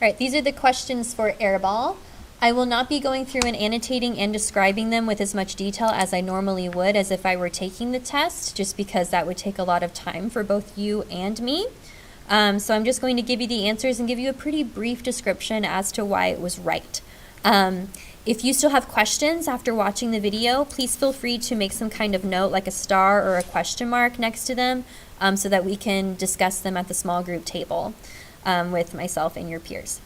All right, these are the questions for Airball. I will not be going through and annotating and describing them with as much detail as I normally would as if I were taking the test, just because that would take a lot of time for both you and me. So I'm just going to give you the answers and give you a pretty brief description as to why it was right. If you still have questions after watching the video, please feel free to make some kind of note, like a star or a question mark next to them, so that we can discuss them at the small group table with myself and your peers.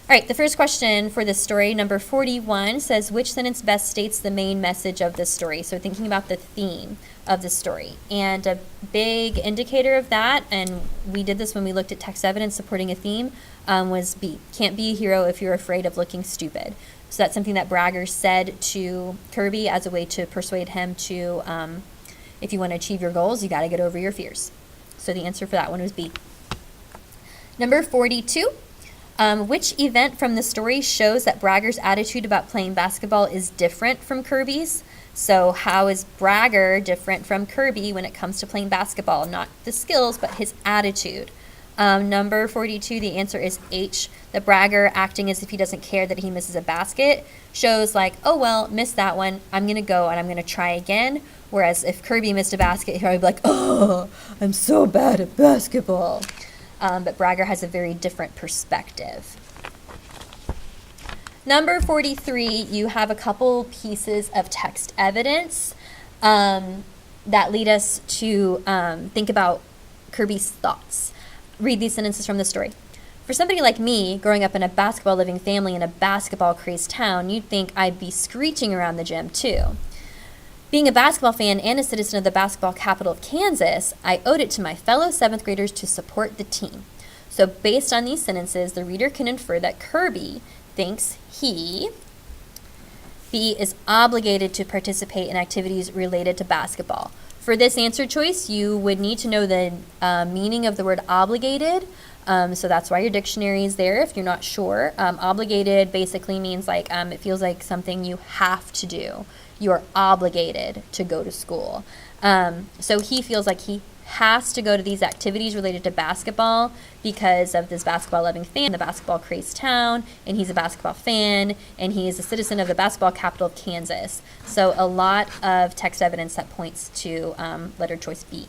All right, the first question for this story, number 41, says, which sentence best states the main message of this story? So thinking about the theme of the story. And a big indicator of that, and we did this when we looked at text evidence supporting a theme, was B. Can't be a hero if you're afraid of looking stupid. So that's something that Bragger said to Kirby as a way to persuade him to, if you want to achieve your goals, you got to get over your fears. So the answer for that one was B. Number 42. Which event from the story shows that Bragger's attitude about playing basketball is different from Kirby's? So how is Bragger different from Kirby when it comes to playing basketball? Not the skills, but his attitude. Number 42, the answer is H. The Bragger acting as if he doesn't care that he misses a basket shows like, oh, well, missed that one. I'm going to go and I'm going to try again. Whereas if Kirby missed a basket, he'd be like, oh, I'm so bad at basketball. But Bragger has a very different perspective. Number 43, you have a couple pieces of text evidence that lead us to think about Kirby's thoughts. Read these sentences from the story. For somebody like me, growing up in a basketball-living family in a basketball-crazed town, you'd think I'd be screeching around the gym, too. Being a basketball fan and a citizen of the basketball capital of Kansas, I owed it to my fellow 7th graders to support the team. So based on these sentences, the reader can infer that Kirby thinks he, B, is obligated to participate in activities related to basketball. For this answer choice, you would need to know the meaning of the word obligated. So that's why your dictionary is there if you're not sure. Obligated basically means like it feels like something you have to do. You're obligated to go to school. So he feels like he has to go to these activities related to basketball because of this basketball-loving fan, the basketball-crazed town, and he's a basketball fan, and he is a citizen of the basketball capital of Kansas. So a lot of text evidence that points to letter choice B.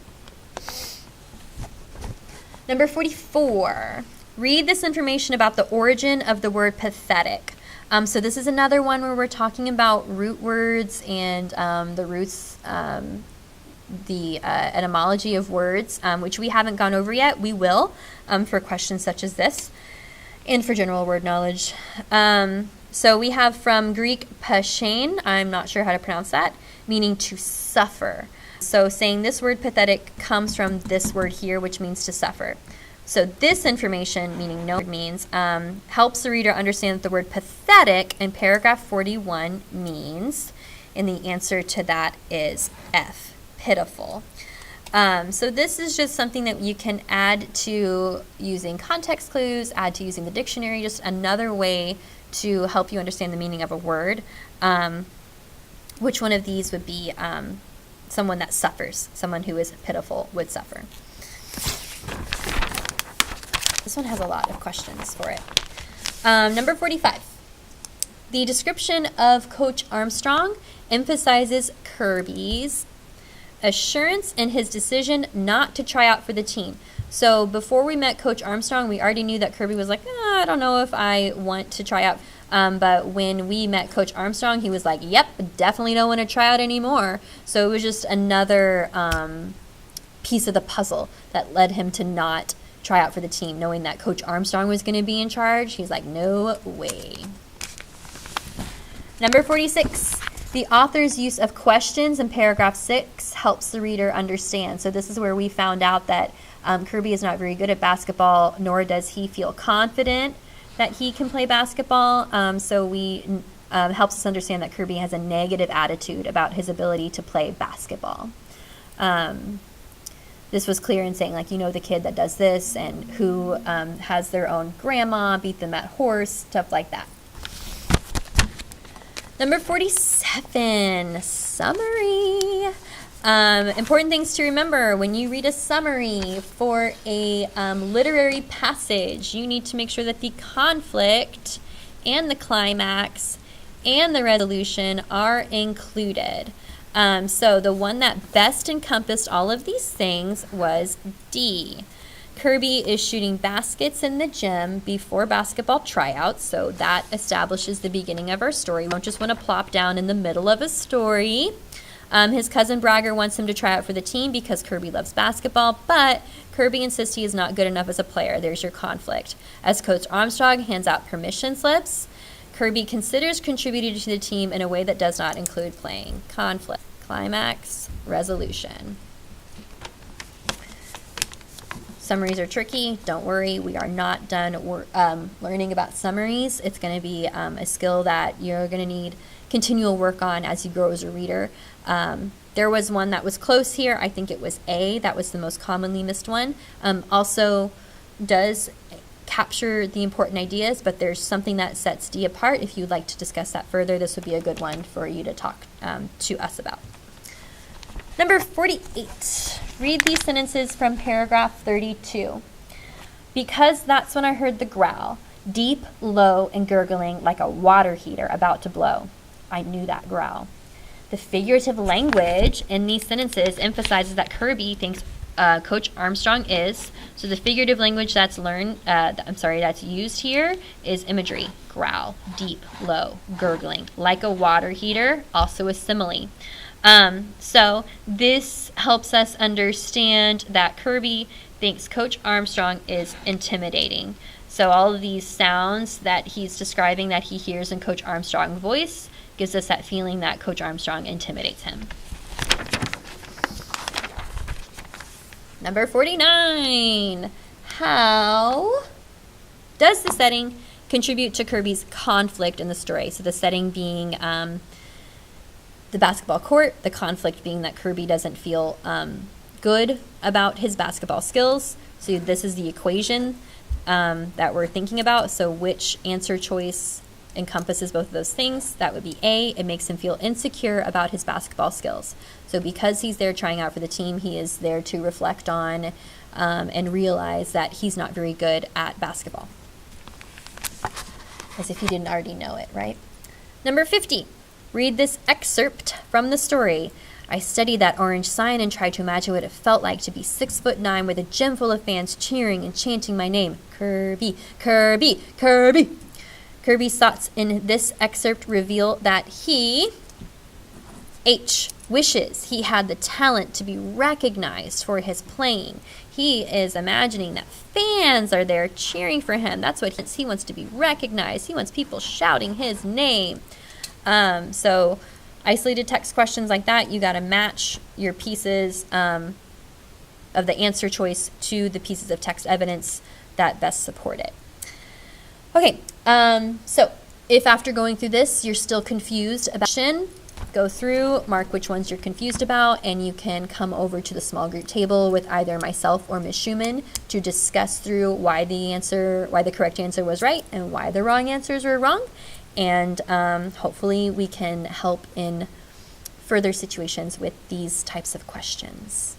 Number 44. Read this information about the origin of the word pathetic. So this is another one where we're talking about root words and the roots, the etymology of words, which we haven't gone over yet. We will for questions such as this and for general word knowledge. So we have from Greek pashein, I'm not sure how to pronounce that, meaning to suffer. So saying this word pathetic comes from this word here, which means to suffer. So this information, meaning no means, helps the reader understand that the word pathetic in paragraph 41 means, and the answer to that is F, pitiful. So this is just something that you can add to using context clues, add to using the dictionary, just another way to help you understand the meaning of a word. Which one of these would be someone that suffers, someone who is pitiful would suffer. This one has a lot of questions for it. Number 45. The description of Coach Armstrong emphasizes Kirby's assurance in his decision not to try out for the team. So before we met Coach Armstrong, we already knew that Kirby was like, I don't know if I want to try out. But when we met Coach Armstrong, he was like, yep, definitely don't want to try out anymore. So it was just another piece of the puzzle that led him to not try out for the team, knowing that Coach Armstrong was going to be in charge. He's like, no way. Number 46. The author's use of questions in paragraph 6 helps the reader understand. So this is where we found out that Kirby is not very good at basketball, nor does he feel confident that he can play basketball. So we helps us understand that Kirby has a negative attitude about his ability to play basketball. This was clear in saying, like, the kid that does this and who has their own grandma, beat them at horse, stuff like that. Number 47, summary. Important things to remember when you read a summary for a literary passage. You need to make sure that the conflict and the climax and the resolution are included. So the one that best encompassed all of these things was D. Kirby is shooting baskets in the gym before basketball tryouts, so that establishes the beginning of our story. We don't just want to plop down in the middle of a story. His cousin Bragger wants him to try out for the team because Kirby loves basketball, but Kirby insists he is not good enough as a player. There's your conflict. As Coach Armstrong hands out permission slips, Kirby considers contributing to the team in a way that does not include playing. Conflict, climax, resolution. Summaries are tricky. Don't worry, we are not done learning about summaries. It's going to be a skill that you're going to need continual work on as you grow as a reader. There was one that was close here. I think it was A. That was the most commonly missed one. Also does capture the important ideas, but there's something that sets D apart. If you'd like to discuss that further, this would be a good one for you to talk to us about. Number 48. Read these sentences from paragraph 32. Because that's when I heard the growl, deep, low, and gurgling like a water heater about to blow. I knew that growl. The figurative language in these sentences emphasizes that Kirby thinks Coach Armstrong is. So the figurative language that's that's used here is imagery. Growl, deep, low, gurgling, like a water heater, also a simile. So this helps us understand that Kirby thinks Coach Armstrong is intimidating. So all of these sounds that he's describing that he hears in Coach Armstrong's voice gives us that feeling that Coach Armstrong intimidates him. Number 49. How does the setting contribute to Kirby's conflict in the story? So the setting being the basketball court, the conflict being that Kirby doesn't feel good about his basketball skills. So this is the equation that we're thinking about. So which answer choice encompasses both of those things? That would be A. It makes him feel insecure about his basketball skills. So because he's there trying out for the team, he is there to reflect on and realize that he's not very good at basketball. As if he didn't already know it, right? Number 50. Read this excerpt from the story. I studied that orange sign and tried to imagine what it felt like to be 6'9" with a gym full of fans cheering and chanting my name. Kirby, Kirby, Kirby. Kirby's thoughts in this excerpt reveal that he, H, wishes he had the talent to be recognized for his playing. He is imagining that fans are there cheering for him. That's what he wants to be recognized. He wants people shouting his name. So isolated text questions like that, you got to match your pieces of the answer choice to the pieces of text evidence that best support it. Okay, so if after going through this you're still confused about it, go through, mark which ones you're confused about, and you can come over to the small group table with either myself or Ms. Schumann to discuss through why the correct answer was right and why the wrong answers were wrong. And hopefully we can help in further situations with these types of questions.